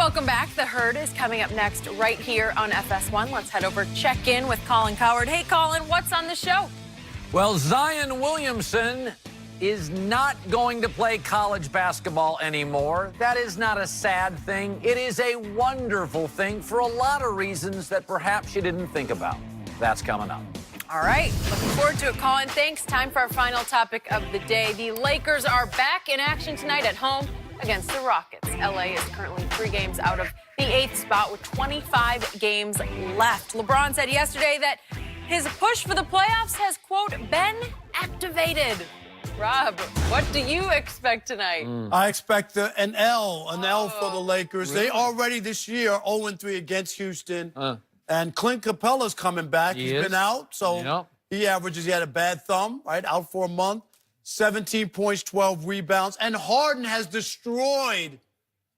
welcome back. The Herd is coming up next right here on FS1. Let's head over, check in with Colin Cowherd. Hey, Colin, what's on the show? Well, Zion Williamson is not going to play college basketball anymore. That is not a sad thing. It is a wonderful thing for a lot of reasons that perhaps you didn't think about. That's coming up. All right, looking forward to it, Colin. Thanks. Time for our final topic of the day. The Lakers are back in action tonight at home against the Rockets. LA is currently 3 games out of the 8th spot with 25 games left. LeBron said yesterday that his push for the playoffs has, quote, been activated. Rob, what do you expect tonight? I expect an L for the Lakers. Really? They already this year 0-3 against Houston. And Clint Capella's coming back. He's been out, so he had a bad thumb, right? Out for a month. 17 points, 12 rebounds. And Harden has destroyed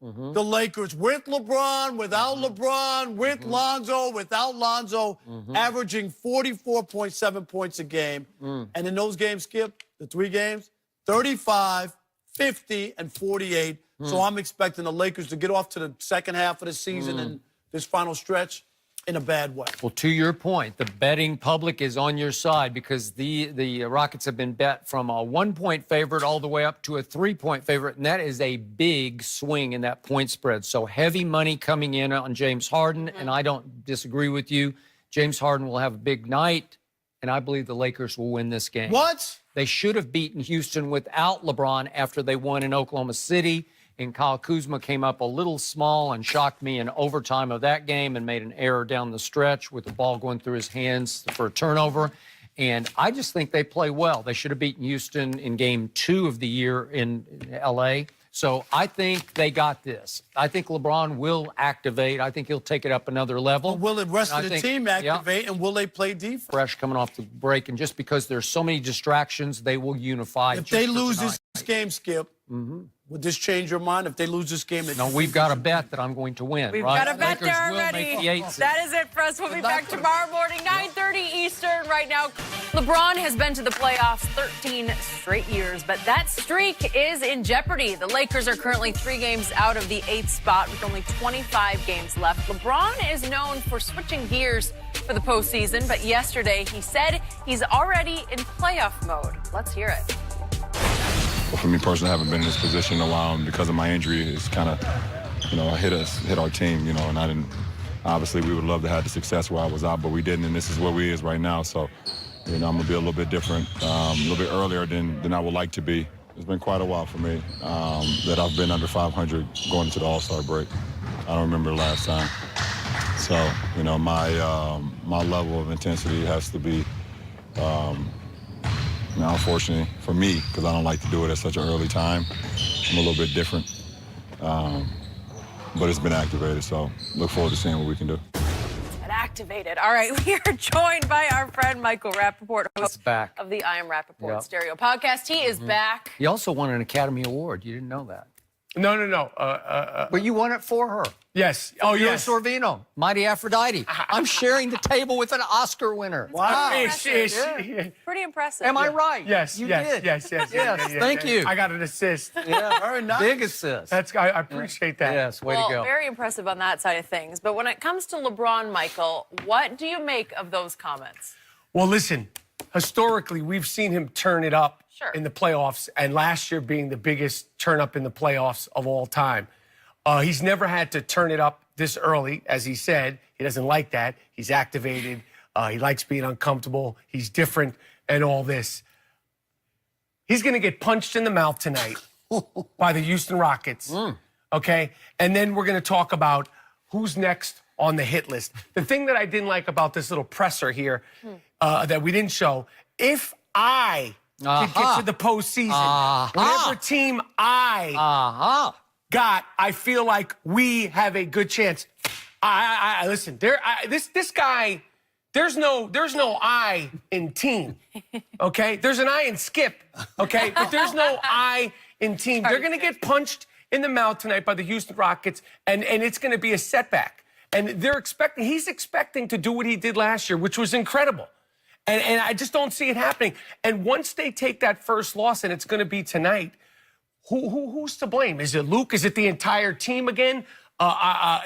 the Lakers with LeBron, without LeBron, with Lonzo, without Lonzo, averaging 44.7 points a game. And in those games, Skip, the 3 games, 35, 50, and 48. So I'm expecting the Lakers to get off to the second half of the season and this final stretch in a bad way. Well, to your point, the betting public is on your side because the Rockets have been bet from a 1-point favorite all the way up to a 3-point favorite, and that is a big swing in that point spread. So heavy money coming in on James Harden, and I don't disagree with you. James Harden will have a big night, and I believe the Lakers will win this game. What? They should have beaten Houston without LeBron after they won in Oklahoma City. And Kyle Kuzma came up a little small and shocked me in overtime of that game and made an error down the stretch with the ball going through his hands for a turnover. And I just think they play well. They should have beaten Houston in game 2 of the year in L.A. So I think they got this. I think LeBron will activate. I think he'll take it up another level. Well, will the rest of the team activate, and will they play defense? Fresh coming off the break, and just because there's so many distractions, they will unify. If they lose this game, Skip, would this change your mind? If they lose this game? No, we've got a bet that I'm going to win. We've right? got a bet Lakers there will already. make the 8th seed. That is it for us. We'll be back tomorrow morning, 9:30 Eastern. Right now, LeBron has been to the playoffs 13 straight years, but that streak is in jeopardy. The Lakers are currently 3 games out of the 8th spot with only 25 games left. LeBron is known for switching gears for the postseason, but yesterday he said he's already in playoff mode. Let's hear it. Well, for me personally, I haven't been in this position in a while, and because of my injury, it's kind of, hit our team, and I didn't. Obviously, we would love to have the success where I was out, but we didn't, and this is where we is right now. So, I'm gonna be a little bit different, a little bit earlier than I would like to be. It's been quite a while for me that I've been under 500 going into the All-Star break. I don't remember the last time. So, my level of intensity has to be. Unfortunately for me, because I don't like to do it at such an early time, I'm a little bit different. But it's been activated, so look forward to seeing what we can do. Activated. All right, we are joined by our friend Michael Rappaport, host of the I Am Rappaport Stereo podcast. He is back. He also won an Academy Award. You didn't know that. No. But you won it for her. Yes. Oh, yes. Sorvino, Mighty Aphrodite. I'm sharing the table with an Oscar winner. Wow. Pretty impressive. Am I right? Yes. You did. Yes. Thank you. I got an assist. Yeah, very nice. Big assist. I appreciate that. Yes, way to go. Very impressive on that side of things. But when it comes to LeBron, Michael, what do you make of those comments? Well, listen, historically, we've seen him turn it up in the playoffs, and last year being the biggest turn up in the playoffs of all time. He's never had to turn it up this early, as he said. He doesn't like that. He's activated. He likes being uncomfortable. He's different and all this. He's going to get punched in the mouth tonight by the Houston Rockets, okay? And then we're going to talk about who's next on the hit list. The thing that I didn't like about this little presser here that we didn't show, if I could get to the postseason, whatever team I got, I feel like we have a good chance. Listen, this guy, there's no I in team, okay? There's an I in Skip, okay? But there's no I in team. They're going to get punched in the mouth tonight by the Houston Rockets, and it's going to be a setback. And he's expecting to do what he did last year, which was incredible. And I just don't see it happening. And once they take that first loss, and it's going to be tonight, who's to blame? Is it Luke? Is it the entire team again?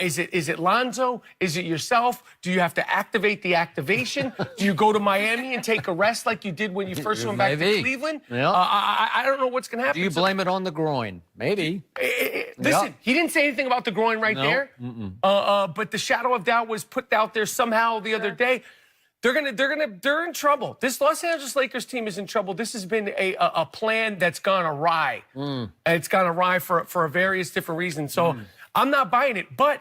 Is it Lonzo? Is it yourself? Do you have to activate the activation? Do you go to Miami and take a rest like you did when you first went back to Cleveland? Yeah. I don't know what's going to happen. Do you blame it on the groin? Maybe. Listen, he didn't say anything about the groin there. But the shadow of doubt was put out there somehow the other day. They're in trouble. This Los Angeles Lakers team is in trouble. This has been a plan that's gone awry. And it's gone awry for various different reasons. So I'm not buying it. But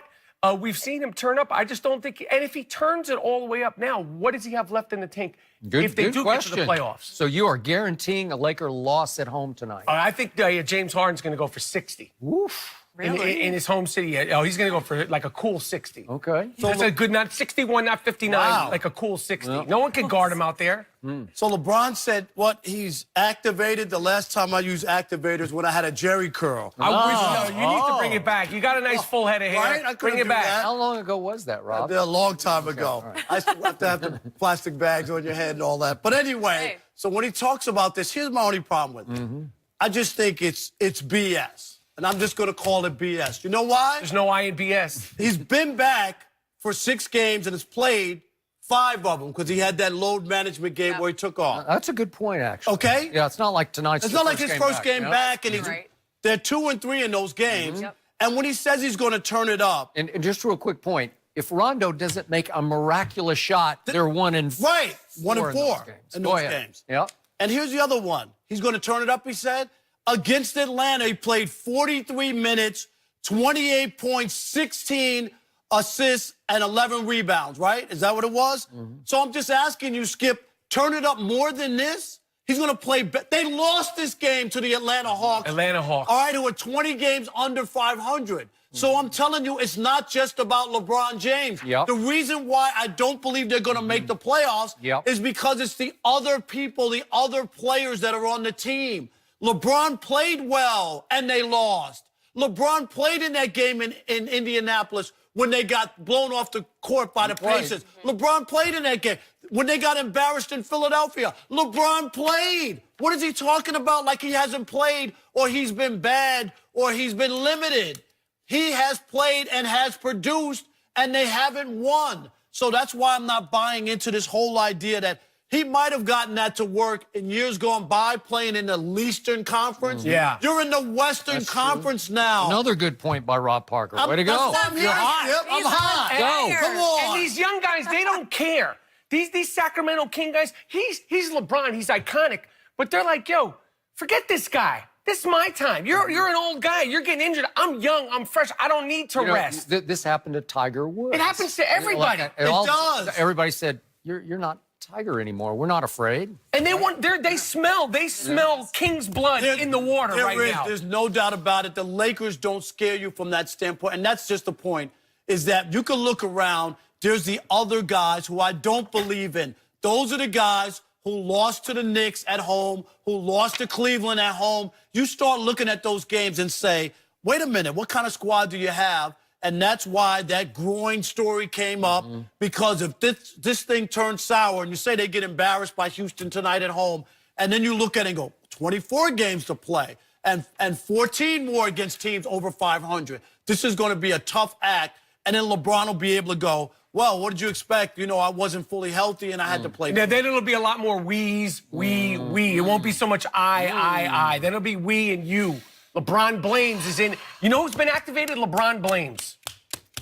we've seen him turn up. I just don't think. And if he turns it all the way up now, what does he have left in the tank if they do get to the playoffs? So you are guaranteeing a Laker loss at home tonight? I think James Harden's going to go for 60. Oof. Really? In his home city. Oh, he's going to go for like a cool 60. Okay. So that's a good, not 61, not 59, like a cool 60. Well, no one can guard him out there. So LeBron said he's activated. The last time I used activators when I had a Jerry curl. You need to bring it back. You got a nice full head of hair. Right? I bring it back. How long ago was that, Rob? A long time ago. Right. I still have to have the plastic bags on your head and all that. But anyway, so when he talks about this, here's my only problem with it. I just think it's BS. And I'm just going to call it BS. You know why? There's no I in BS. He's been back for 6 games and has played 5 of them because he had that load management game where he took off. That's a good point, actually. Okay? Yeah, it's not like tonight's It's not like his first game back and they're 2 and 3 in those games. And when he says he's going to turn it up. And just real quick point, if Rondo doesn't make a miraculous shot, they're 1 and 4. Right, 1 and 4 in those games. Yep. And here's the other one. He's going to turn it up, he said. Against Atlanta, he played 43 minutes, 28 points, 16 assists, and 11 rebounds, right? Is that what it was? So I'm just asking you, Skip, turn it up more than this? He's going to play. They lost this game to the Atlanta Hawks. All right, who are 20 games under 500. So I'm telling you, it's not just about LeBron James. The reason why I don't believe they're going to make the playoffs is because it's the other people, the other players that are on the team. LeBron played well, and they lost. LeBron played in that game in Indianapolis when they got blown off the court by the Pacers. LeBron played in that game. When they got embarrassed in Philadelphia, LeBron played. What is he talking about like he hasn't played or he's been bad or he's been limited? He has played and has produced, and they haven't won. So that's why I'm not buying into this whole idea that he might have gotten that to work in years gone by playing in the Eastern Conference. You're in the Western Conference now. Another good point by Rob Parker. Way to go. You're hot. I'm hot. Go. Come on. And these young guys, they don't care. These Sacramento King guys, he's LeBron. He's iconic. But they're like, yo, forget this guy. This is my time. You're an old guy. You're getting injured. I'm young. I'm fresh. I don't need to rest. This happened to Tiger Woods. It happens to everybody. It does. Everybody said, you're not Tiger anymore. We're not afraid. And they smell King's blood in the water now. There's no doubt about it. The Lakers don't scare you from that standpoint. And that's just the point, is that you can look around. There's the other guys who I don't believe in. Those are the guys who lost to the Knicks at home, who lost to Cleveland at home. You start looking at those games and say, wait a minute, what kind of squad do you have? And that's why that groin story came up, because if this thing turns sour and you say they get embarrassed by Houston tonight at home, and then you look at it and go, 24 games to play and 14 more against teams over 500. This is going to be a tough act. And then LeBron will be able to go, well, what did you expect? You know, I wasn't fully healthy and I had to play. Now, then it'll be a lot more we. It won't be so much I. Then it'll be we and you. LeBron blames is in. You know who's been activated? LeBron blames.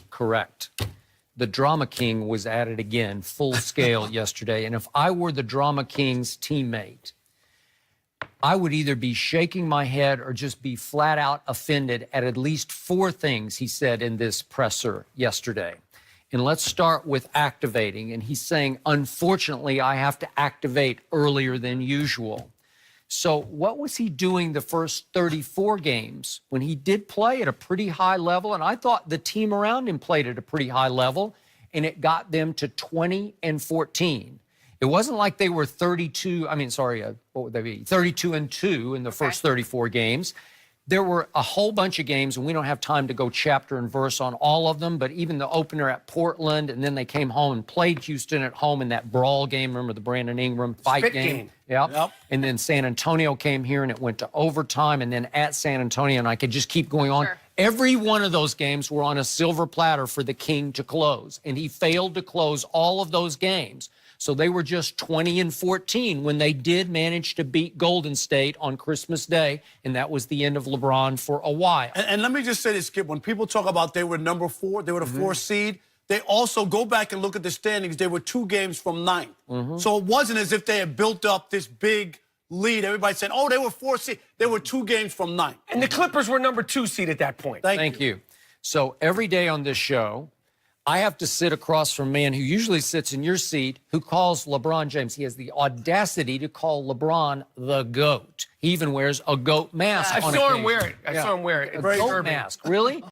Correct. The Drama King was at it again, full scale yesterday. And if I were the Drama King's teammate, I would either be shaking my head or just be flat out offended at least 4 things he said in this presser yesterday. And let's start with activating. And he's saying, unfortunately, I have to activate earlier than usual. So what was he doing the first 34 games when he did play at a pretty high level? And I thought the team around him played at a pretty high level, and it got them to 20 and 14. It wasn't like they were 32 and 2 in the first 34 games. There were a whole bunch of games, and we don't have time to go chapter and verse on all of them, but even the opener at Portland, and then they came home and played Houston at home in that brawl game. Remember the Brandon Ingram fight game? Yep. And then San Antonio came here, and it went to overtime, and then at San Antonio, and I could just keep going on. Every one of those games were on a silver platter for the King to close, and he failed to close all of those games. So they were just 20-14 when they did manage to beat Golden State on Christmas Day, and that was the end of LeBron for a while. And let me just say this, Skip. When people talk about they were number 4, they were the 4th seed, they also go back and look at the standings. They were 2 games from 9th. So it wasn't as if they had built up this big lead. Everybody said, oh, they were 4th seed. They were 2 games from 9th. And the Clippers were number 2 seed at that point. Thank you. So every day on this show, I have to sit across from a man who usually sits in your seat who calls LeBron James. He has the audacity to call LeBron the GOAT. He even wears a GOAT mask. I saw him wear it. I saw him wear it. A GOAT mask. Really?